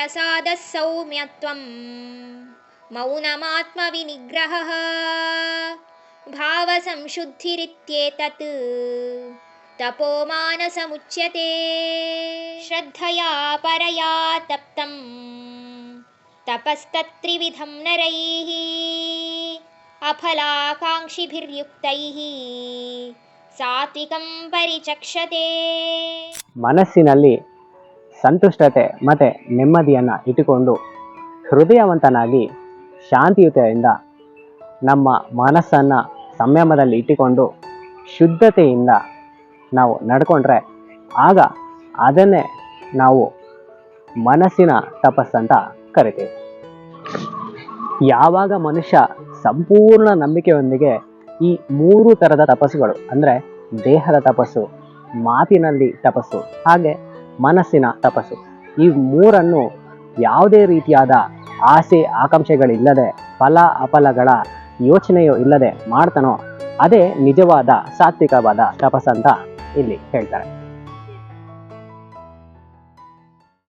प्रसादः सौम्यत्वं मौनमात्मविनिग्रहः भावसंशुद्धिरित्येतत् तपोमानसमुच्यते श्रद्धया परया तप्तं तपस्तत्त्रिविधं नरैः अफलाकाङ्क्षिभिर्युक्तैः सात्विकं परिचक्षते. ಮನಸ್ಸಿನಲ್ಲಿ ಸಂತುಷ್ಟತೆ ಮತ್ತು ನೆಮ್ಮದಿಯನ್ನು ಇಟ್ಟುಕೊಂಡು ಹೃದಯವಂತನಾಗಿ ಶಾಂತಿಯುತೆಯಿಂದ ನಮ್ಮ ಮನಸ್ಸನ್ನು ಸಂಯಮದಲ್ಲಿ ಇಟ್ಟುಕೊಂಡು ಶುದ್ಧತೆಯಿಂದ ನಾವು ನಡ್ಕೊಂಡ್ರೆ ಆಗ ಅದನ್ನೇ ನಾವು ಮನಸ್ಸಿನ ತಪಸ್ಸಂತ ಕರಿತೀವಿ. ಯಾವಾಗ ಮನುಷ್ಯ ಸಂಪೂರ್ಣ ನಂಬಿಕೆಯೊಂದಿಗೆ ಈ 3 ಥರದ ತಪಸ್ಸುಗಳು ಅಂದರೆ ದೇಹದ ತಪಸ್ಸು, ಮಾತಿನಲ್ಲಿ ತಪಸ್ಸು, ಹಾಗೆ ಮನಸ್ಸಿನ ತಪಸ್ಸು, ಈ 3 ಯಾವುದೇ ರೀತಿಯಾದ ಆಸೆ ಆಕಾಂಕ್ಷೆಗಳಿಲ್ಲದೆ ಫಲ ಅಫಲಗಳ ಯೋಚನೆಯೂ ಇಲ್ಲದೆ ಮಾಡ್ತಾನೋ ಅದೇ ನಿಜವಾದ ಸಾತ್ವಿಕವಾದ ತಪಸ್ಸಂತ ಇಲ್ಲಿ ಹೇಳ್ತಾರೆ.